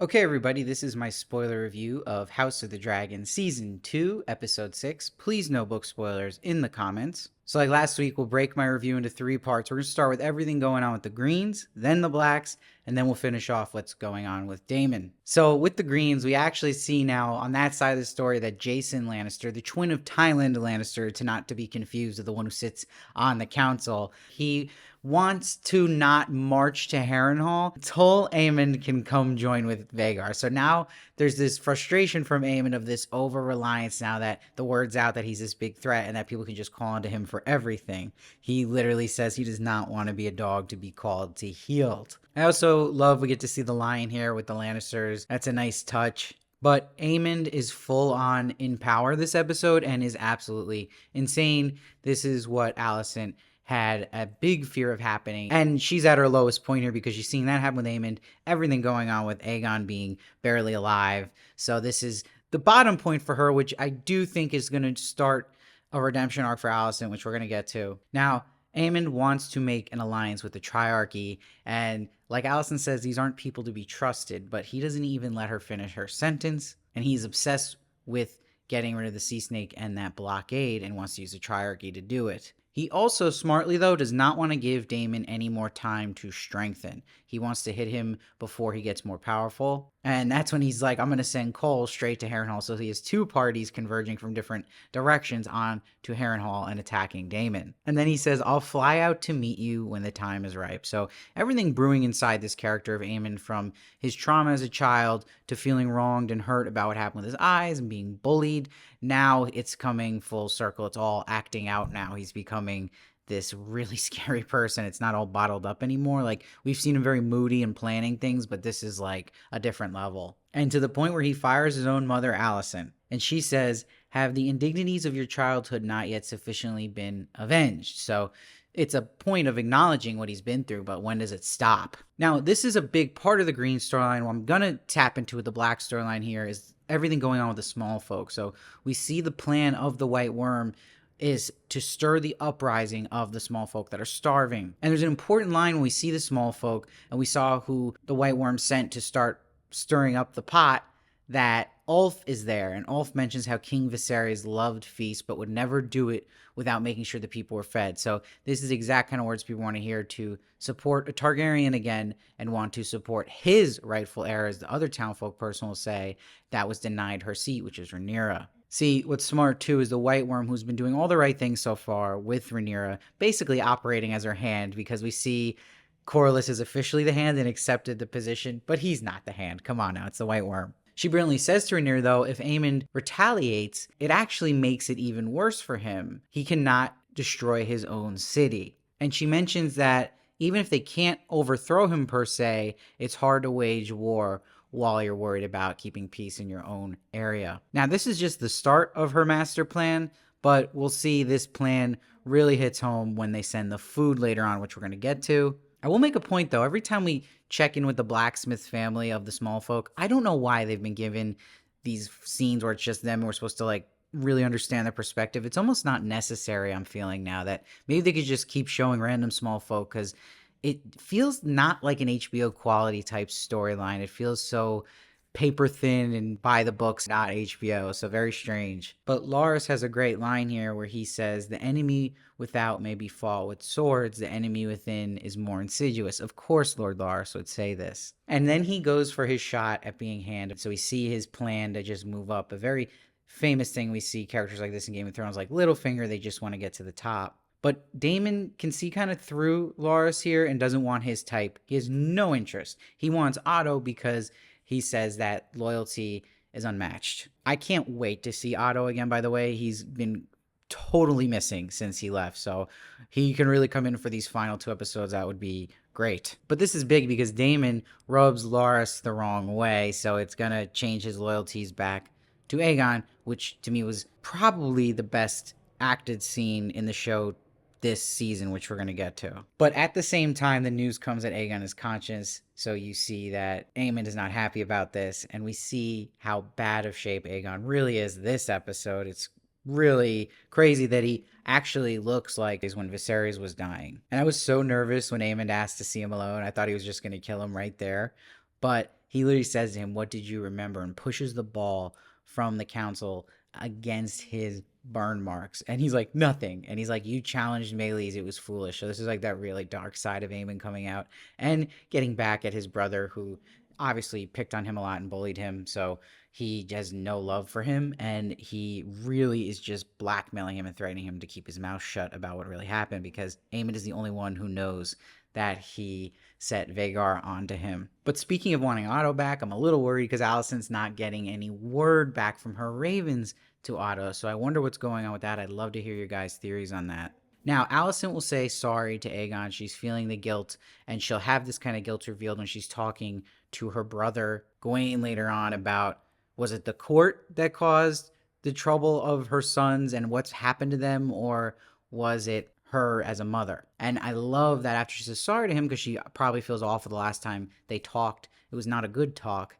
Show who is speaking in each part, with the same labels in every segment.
Speaker 1: Okay, everybody, this is my spoiler review of House of the Dragon Season 2, Episode 6. Please no book spoilers in the comments. So, like last week, we'll break my review into three parts. We're going to start with everything going on with the Greens, then the Blacks, and then we'll finish off what's going on with Daemon. So, with the Greens, we actually see now on that side of the story that Jason Lannister, the twin of Tywin Lannister, to not to be confused with the one who sits on the council, he wants to not march to Harrenhal until Aemond can come join with Vhagar. So now there's this frustration from Aemond of this over reliance now that the word's out that he's this big threat and that people can just call on to him for everything. He literally says he does not want to be a dog to be called to healed. I also love we get to see the lion here with the Lannisters. That's a nice touch. But Aemond is full on in power this episode and is absolutely insane. This is what Alicent had a big fear of happening. And she's at her lowest point here because she's seeing that happen with Aemond, everything going on with Aegon being barely alive. So this is the bottom point for her, which I do think is going to start a redemption arc for Alicent, which we're going to get to. Now, Aemond wants to make an alliance with the Triarchy, and like Alicent says, these aren't people to be trusted, but he doesn't even let her finish her sentence, and he's obsessed with getting rid of the Sea Snake and that blockade and wants to use the Triarchy to do it. He also, smartly though, does not want to give Daemon any more time to strengthen. He wants to hit him before he gets more powerful. And that's when he's like, I'm going to send Cole straight to Harrenhal. So he has two parties converging from different directions on to Harrenhal and attacking Daemon. And then he says, I'll fly out to meet you when the time is ripe. So everything brewing inside this character of Aemond, from his trauma as a child to feeling wronged and hurt about what happened with his eyes and being bullied, now it's coming full circle. It's all acting out now. He's becoming this really scary person. It's not all bottled up anymore. Like, we've seen him very moody and planning things, but this is like a different level. And to the point where he fires his own mother, Alicent. And she says, have the indignities of your childhood not yet sufficiently been avenged? So it's a point of acknowledging what he's been through, but when does it stop? Now, this is a big part of the Green storyline. What I'm going to tap into with the Black storyline here is everything going on with the Smallfolk. So we see the plan of the White Worm is to stir the uprising of the Smallfolk that are starving. And there's an important line when we see the Smallfolk, and we saw who the White Worm sent to start stirring up the pot, that Ulf is there. And Ulf mentions how King Viserys loved feasts but would never do it without making sure the people were fed. So this is the exact kind of words people want to hear to support a Targaryen again and want to support his rightful heir, as the other townfolk person will say, that was denied her seat, which is Rhaenyra. See, what's smart too is the White Worm, who's been doing all the right things so far with Rhaenyra, basically operating as her hand, because we see Corlys is officially the hand and accepted the position, but he's not the hand. Come on now, it's the White Worm. She brilliantly says to Rhaenyra, though, if Aemond retaliates, it actually makes it even worse for him. He cannot destroy his own city. And she mentions that even if they can't overthrow him per se, it's hard to wage war while you're worried about keeping peace in your own area. Now, this is just the start of her master plan, but we'll see this plan really hits home when they send the food later on, which we're going to get to. I will make a point, though. Every time we check in with the blacksmith family of the Smallfolk, I don't know why they've been given these scenes where it's just them and we're supposed to like really understand their perspective. It's almost not necessary, I'm feeling now, that maybe they could just keep showing random Smallfolk, because it feels not like an HBO quality type storyline. It feels so paper thin and by the books, not HBO. So very strange. But Loras has a great line here where he says, the enemy without may be fought with swords. The enemy within is more insidious. Of course, Lord Loras would say this. And then he goes for his shot at being Hand. So we see his plan to just move up. A very famous thing we see characters like this in Game of Thrones, like Littlefinger, they just want to get to the top. But Daemon can see kind of through Loras here and doesn't want his type. He has no interest. He wants Otto because he says that loyalty is unmatched. I can't wait to see Otto again, by the way. He's been totally missing since he left. So he can really come in for these final two episodes. That would be great. But this is big because Daemon rubs Loras the wrong way. So it's going to change his loyalties back to Aegon, which to me was probably the best acted scene in the show this season, which we're going to get to. But at the same time, the news comes that Aegon is conscious, so you see that Aemond is not happy about this, and we see how bad of shape Aegon really is this episode. It's really crazy that he actually looks like is when Viserys was dying. And I was so nervous when Aemond asked to see him alone. I thought he was just going to kill him right there. But he literally says to him, "What did you remember?" and pushes the ball from the council against his burn marks. And he's like, "Nothing." And he's like, "You challenged melees. It was foolish." So this is like that really dark side of Aemond coming out and getting back at his brother, who obviously picked on him a lot and bullied him. So he has no love for him, and he really is just blackmailing him and threatening him to keep his mouth shut about what really happened, because Aemond is the only one who knows that he set Vhagar onto him. But speaking of wanting Otto back, I'm a little worried because Alicent's not getting any word back from her ravens to Otto, so I wonder what's going on with that. I'd love to hear your guys' theories on that. Now, Alicent will say sorry to Aegon. She's feeling the guilt, and she'll have this kind of guilt revealed when she's talking to her brother Gawain later on about, was it the court that caused the trouble of her sons and what's happened to them, or was it her as a mother? And I love that after she says sorry to him, because she probably feels awful the last time they talked, it was not a good talk,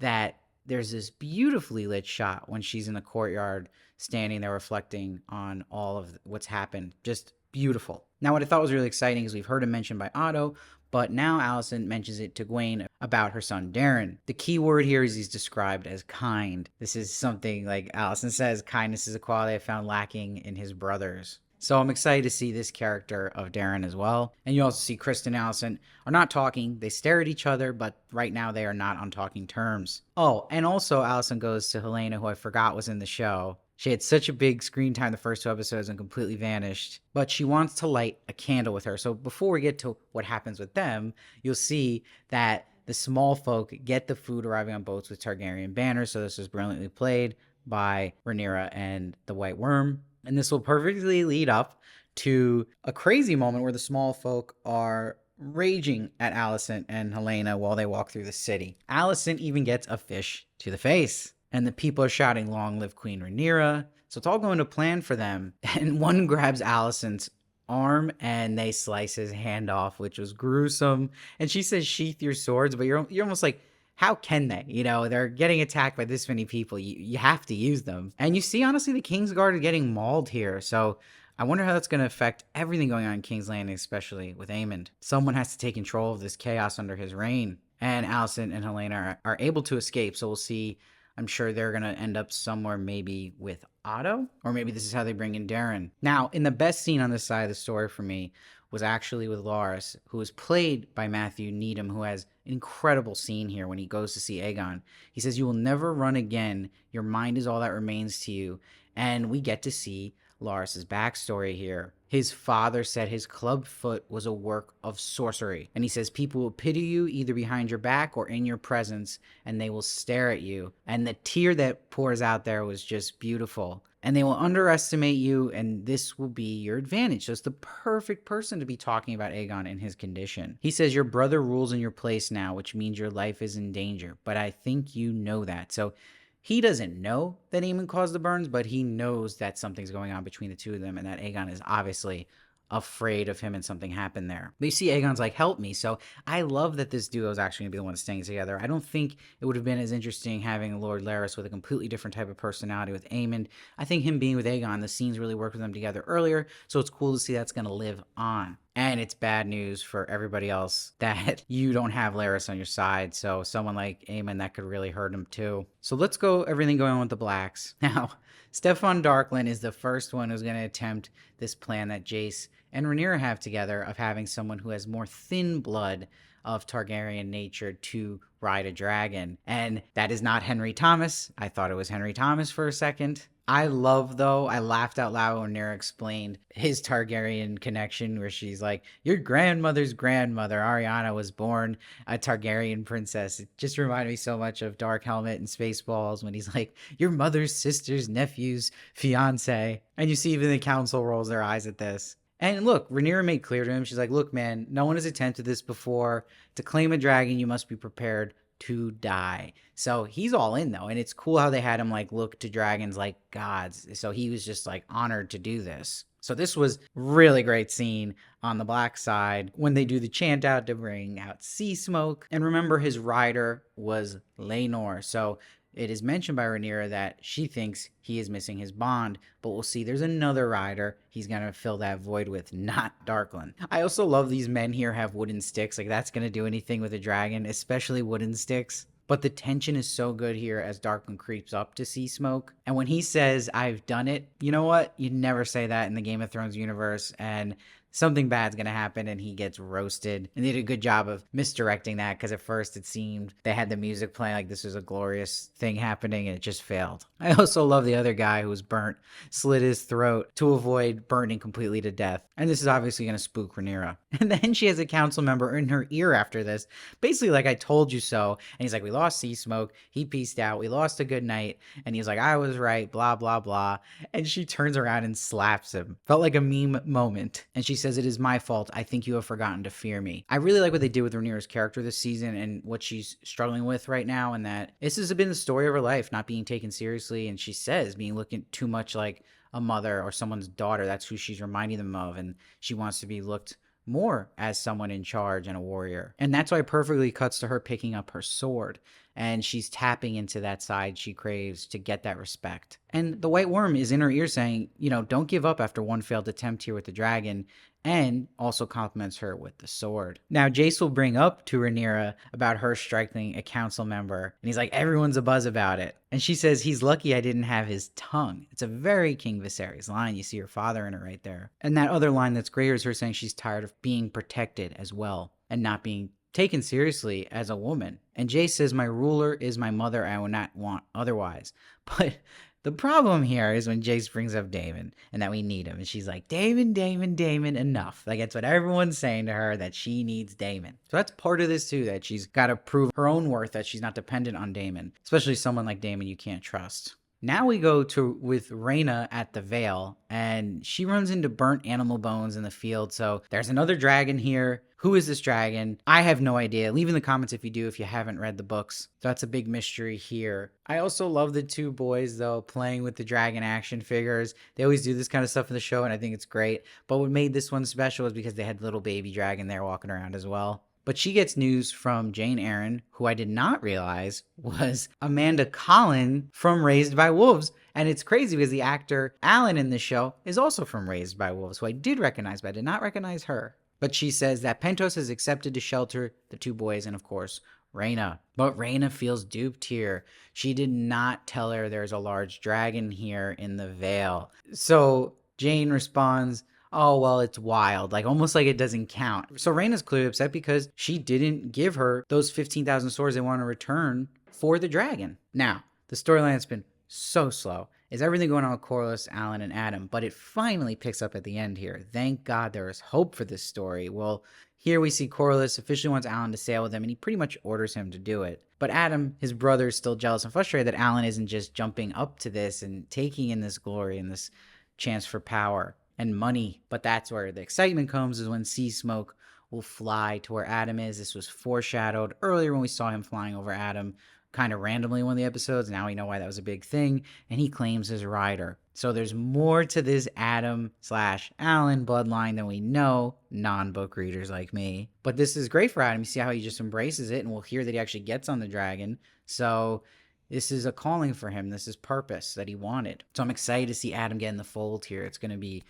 Speaker 1: that there's this beautifully lit shot when she's in the courtyard standing there reflecting on all of what's happened. Just beautiful. Now, what I thought was really exciting is we've heard him mentioned by Otto, but now Alicent mentions it to Gawain about her son Darren. The key word here is he's described as kind. This is something, like Alicent says, kindness is a quality I found lacking in his brothers. So I'm excited to see this character of Darren as well. And you also see Kristen and Alicent are not talking. They stare at each other, but right now they are not on talking terms. Oh, and also Alicent goes to Helaena, who I forgot was in the show. She had such a big screen time the first 2 episodes and completely vanished. But she wants to light a candle with her. So before we get to what happens with them, you'll see that the Smallfolk get the food arriving on boats with Targaryen banners. So this was brilliantly played by Rhaenyra and the White Worm. And this will perfectly lead up to a crazy moment where the Smallfolk are raging at Alicent and Helaena while they walk through the city. Alicent even gets a fish to the face. And the people are shouting, "Long live Queen Rhaenyra." So it's all going to plan for them. And one grabs Alicent's arm and they slice his hand off, which was gruesome. And she says, "Sheath your swords," but you're almost like, how can they? You know, they're getting attacked by this many people. You have to use them. And you see, honestly, the Kingsguard are getting mauled here. So I wonder how that's going to affect everything going on in King's Landing, especially with Aemond. Someone has to take control of this chaos under his reign. And Alicent and Helaena are able to escape. So we'll see. I'm sure they're going to end up somewhere maybe with Otto, or maybe this is how they bring in Darren. Now, in the best scene on this side of the story for me was actually with Loras, who was played by Matthew Needham, who has an incredible scene here when he goes to see Aegon. He says, "You will never run again. Your mind is all that remains to you." And we get to see Loras' backstory here. His father said his club foot was a work of sorcery. And he says people will pity you either behind your back or in your presence, and they will stare at you. And the tear that pours out there was just beautiful. And they will underestimate you, and this will be your advantage. So it's the perfect person to be talking about Aegon in his condition. He says, "Your brother rules in your place now, which means your life is in danger. But I think you know that." So he doesn't know that Aemond caused the burns, but he knows that something's going on between the two of them, and that Aegon is obviously afraid of him and something happened there. But you see Aegon's like, "Help me." So I love that this duo is actually going to be the one staying together. I don't think it would have been as interesting having Lord Larys with a completely different type of personality with Aemond. I think him being with Aegon, the scenes really worked with them together earlier, so it's cool to see that's going to live on. And it's bad news for everybody else that you don't have Larys on your side. So someone like Aemond, that could really hurt him too. So let's go everything going on with the Blacks. Now, Stefan Darkland is the first one who's going to attempt this plan that Jace and Rhaenyra have together of having someone who has more thin blood of Targaryen nature to ride a dragon. And that is not Henry Thomas. I thought it was Henry Thomas for a second. I laughed out loud when Rhaenyra explained his Targaryen connection, where she's like, "Your grandmother's grandmother, Ariana, was born a Targaryen princess." It just reminded me so much of Dark Helmet and Spaceballs when he's like, "Your mother's sister's nephew's fiance." And you see even the council rolls their eyes at this. And look, Rhaenyra made clear to him, she's like, "Look, man, no one has attempted this before. To claim a dragon, you must be prepared to die." So he's all in though, and it's cool how they had him like look to dragons like gods. So he was just like honored to do this. So this was really great scene on the Black side when they do the chant out to bring out sea smoke. And remember, his rider was Laenor. So it is mentioned by Rhaenyra that she thinks he is missing his bond, but we'll see there's another rider he's going to fill that void with, not Darkland. I also love these men here have wooden sticks. Like, that's going to do anything with a dragon, especially wooden sticks. But the tension is so good here as Darkwind creeps up to see Smoke. And when he says, I've done it, you know what? You'd never say that in the Game of Thrones universe. And something bad's going to happen and he gets roasted. And they did a good job of misdirecting that because at first it seemed they had the music playing like this was a glorious thing happening and it just failed. I also love the other guy who was burnt, slit his throat to avoid burning completely to death. And this is obviously going to spook Rhaenyra. And then she has a council member in her ear after this, basically like, I told you so. And he's like, we lost Sea Smoke. He pieced out. We lost a good night. And he's like, I was right, blah, blah, blah. And she turns around and slaps him. Felt like a meme moment. And she says, it is my fault. I think you have forgotten to fear me. I really like what they did with Rhaenyra's character this season and what she's struggling with right now. And that this has been the story of her life, not being taken seriously. And she says being looking too much like a mother or someone's daughter. That's who she's reminding them of. And she wants to be looked more as someone in charge and a warrior. And that's why it perfectly cuts to her picking up her sword. And she's tapping into that side she craves to get that respect. And the White Worm is in her ear saying, you know, don't give up after one failed attempt here with the dragon, and also compliments her with the sword. Now, Jace will bring up to Rhaenyra about her striking a council member, and he's like, everyone's abuzz about it. And she says, he's lucky I didn't have his tongue. It's a very King Viserys line. You see her father in it right there. And that other line that's greater is her saying she's tired of being protected as well, and not being taken seriously as a woman. And Jace says, my ruler is my mother, I will not want otherwise. But the problem here is when Jace brings up Daemon and that we need him. And she's like, Daemon, Daemon, Daemon, enough. Like, that's what everyone's saying to her, that she needs Daemon. So that's part of this too, that she's got to prove her own worth, that she's not dependent on Daemon, especially someone like Daemon you can't trust. Now we go to with Rhaena at the Vale, and she runs into burnt animal bones in the field. So there's another dragon here. Who is this dragon? I have no idea. Leave in the comments if you do, if you haven't read the books. That's a big mystery here. I also love the two boys, though, playing with the dragon action figures. They always do this kind of stuff in the show, and I think it's great. But what made this one special is because they had the little baby dragon there walking around as well. But she gets news from Jane Eyre, who I did not realize was Amanda Collin from Raised by Wolves. And it's crazy because the actor Alan in this show is also from Raised by Wolves, who I did recognize, but I did not recognize her. But she says that Pentos has accepted to shelter the two boys and, of course, Rhaena. But Rhaena feels duped here. She did not tell her there's a large dragon here in the Vale. So Jane responds, oh, well, it's wild, like almost like it doesn't count. So Rhaena's clearly upset because she didn't give her those 15,000 swords they want to return for the dragon. Now, the storyline has been so slow. Is everything going on with Corlys, Alan, and Adam, but it finally picks up at the end here. Thank God there is hope for this story. Well, here we see Corlys officially wants Alan to sail with him, and he pretty much orders him to do it. But Adam, his brother, is still jealous and frustrated that Alan isn't just jumping up to this and taking in this glory and this chance for power and money. But that's where the excitement comes, is when Sea Smoke will fly to where Adam is. This was foreshadowed earlier when we saw him flying over Adam kind of randomly in one of the episodes. Now we know why that was a big thing, and he claims his rider. So there's more to this Adam/Alan bloodline than we know, non-book readers like me. But this is great for Adam. You see how he just embraces it, and we'll hear that he actually gets on the dragon. So this is a calling for him. This is purpose that he wanted. So I'm excited to see Adam get in the fold here. It's going to be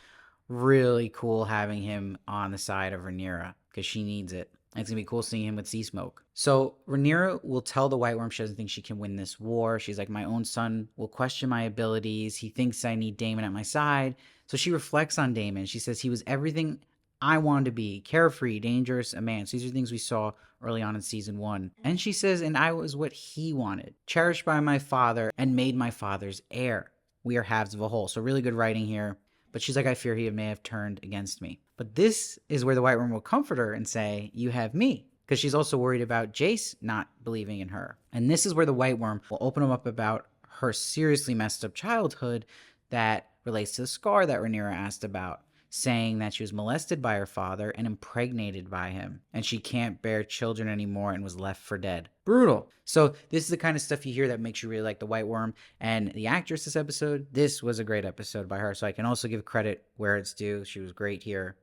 Speaker 1: really cool having him on the side of Rhaenyra because she needs it. And it's going to be cool seeing him with Sea Smoke. So Rhaenyra will tell the White Worm she doesn't think she can win this war. She's like, my own son will question my abilities. He thinks I need Daemon at my side. So she reflects on Daemon. She says he was everything I wanted to be. Carefree, dangerous, a man. So these are things we saw early on in season 1. And she says, and I was what he wanted. Cherished by my father and made my father's heir. We are halves of a whole. So really good writing here. But she's like, I fear he may have turned against me. But this is where the White Worm will comfort her and say, you have me. Because she's also worried about Jace not believing in her. And this is where the White Worm will open him up about her seriously messed up childhood that relates to the scar that Rhaenyra asked about, saying that she was molested by her father and impregnated by him, and she can't bear children anymore and was left for dead. Brutal. So this is the kind of stuff you hear that makes you really like the White Worm. And the actress this episode, this was a great episode by her. So I can also give credit where it's due. She was great here.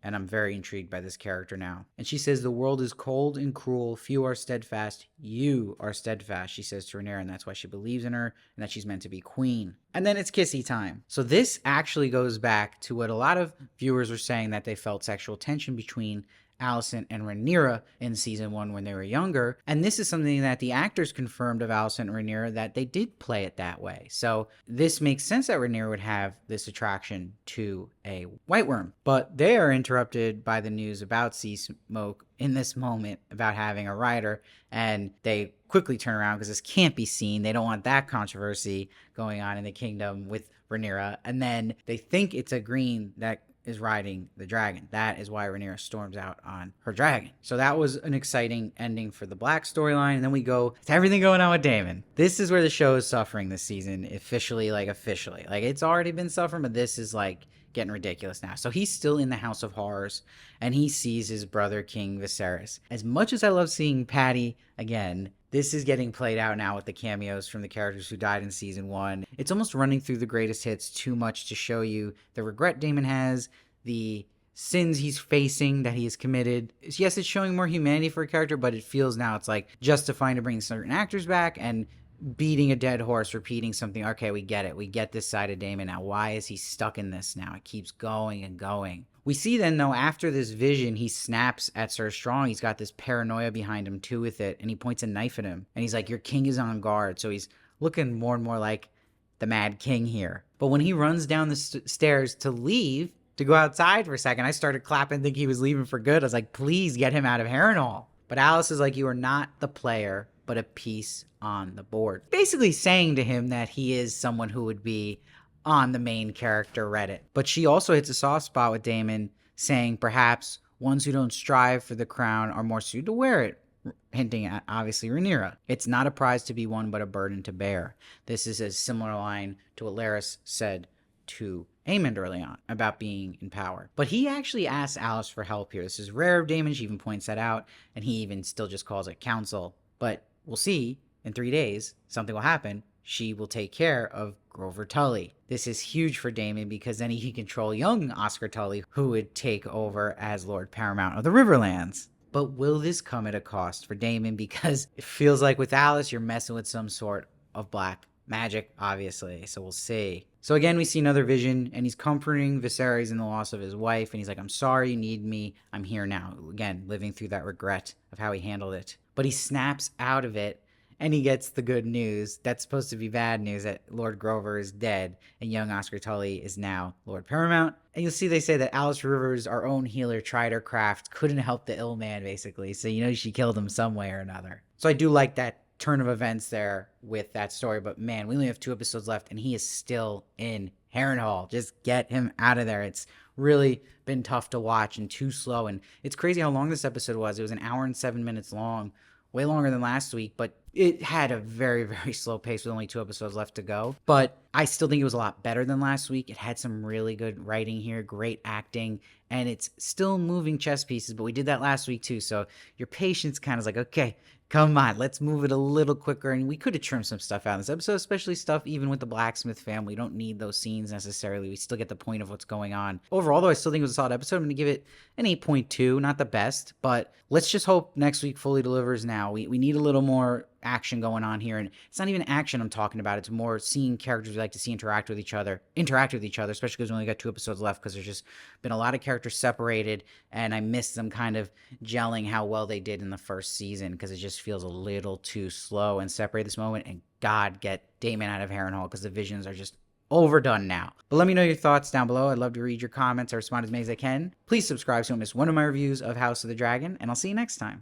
Speaker 1: And I'm very intrigued by this character now. And she says, the world is cold and cruel. Few are steadfast. You are steadfast, she says to Rhaenyra, and that's why she believes in her and that she's meant to be queen. And then it's kissy time. So this actually goes back to what a lot of viewers were saying, that they felt sexual tension between Alicent and Rhaenyra in season 1 when they were younger. And this is something that the actors confirmed of Alicent and Rhaenyra, that they did play it that way. So this makes sense that Rhaenyra would have this attraction to a white worm. But they are interrupted by the news about Sea Smoke in this moment about having a rider, and they quickly turn around because this can't be seen. They don't want that controversy going on in the kingdom with Rhaenyra. And then they think it's a green that is riding the dragon. That is why Rhaenyra storms out on her dragon. So that was an exciting ending for the Black storyline. And then we go to everything going on with Daemon. This is where the show is suffering this season, officially. Like it's already been suffering, but this is like getting ridiculous now. So he's still in the House of Horrors, and he sees his brother King Viserys. As much as I love seeing Patty again, this is getting played out now with the cameos from the characters who died in season 1. It's almost running through the greatest hits too much to show you the regret Daemon has, the sins he's facing that he has committed. Yes, it's showing more humanity for a character, but it feels now it's like justifying to bring certain actors back and beating a dead horse, repeating something. Okay, we get it. We get this side of Daemon now. Why is he stuck in this now? It keeps going and going. We see then, though, after this vision, he snaps at Sir Strong. He's got this paranoia behind him, too, with it, and he points a knife at him. And he's like, your king is on guard. So he's looking more and more like the Mad King here. But when he runs down the stairs to leave, to go outside for a second, I started clapping, think he was leaving for good. I was like, please get him out of Harrenhal. But Alice is like, you are not the player, but a piece on the board. Basically saying to him that he is someone who would be on the main character Reddit. But she also hits a soft spot with Daemon, saying perhaps ones who don't strive for the crown are more suited to wear it, hinting at, obviously, Rhaenyra. It's not a prize to be won, but a burden to bear. This is a similar line to what Larys said to Aemond early on about being in power. But he actually asks Alice for help here. This is rare of Daemon. She even points that out, and he even still just calls it counsel. But we'll see in 3 days, something will happen. She will take care of Grover Tully. This is huge for Daemon because then he can control young Oscar Tully, who would take over as Lord Paramount of the Riverlands. But will this come at a cost for Daemon? Because it feels like with Alice, you're messing with some sort of black magic, obviously. So we'll see. So again, we see another vision, and he's comforting Viserys in the loss of his wife. And he's like, I'm sorry you need me. I'm here now. Again, living through that regret of how he handled it. But he snaps out of it, and he gets the good news. That's supposed to be bad news, that Lord Grover is dead, and young Oscar Tully is now Lord Paramount. And you'll see they say that Alice Rivers, our own healer, tried her craft, couldn't help the ill man, basically. So she killed him some way or another. So I do like that turn of events there with that story. But man, we only have 2 episodes left, and he is still in Harrenhal. Just get him out of there. It's really been tough to watch and too slow. And it's crazy how long this episode was. It was 1 hour and 7 minutes long, way longer than last week, but it had a very, very slow pace with only 2 episodes left to go. But I still think it was a lot better than last week. It had some really good writing here, great acting, and it's still moving chess pieces, but we did that last week too. So your patience kind of is like, okay, come on, let's move it a little quicker. And we could have trimmed some stuff out in this episode, especially stuff even with the blacksmith family. We don't need those scenes necessarily. We still get the point of what's going on. Overall, though, I still think it was a solid episode. I'm going to give it an 8.2, not the best, but let's just hope next week fully delivers now. We need a little more action going on here, and it's not even action I'm talking about. It's more seeing characters we like to see interact with each other, especially because we only got 2 episodes left, because there's just been a lot of characters separated, and I miss them kind of gelling how well they did in the first season, because it just feels a little too slow and separate this moment. And God, get Daemon out of Harrenhal, because the visions are just overdone now. But let me know your thoughts down below. I'd love to read your comments or respond as many as I can. Please subscribe so you don't miss one of my reviews of House of the Dragon, and I'll see you next time.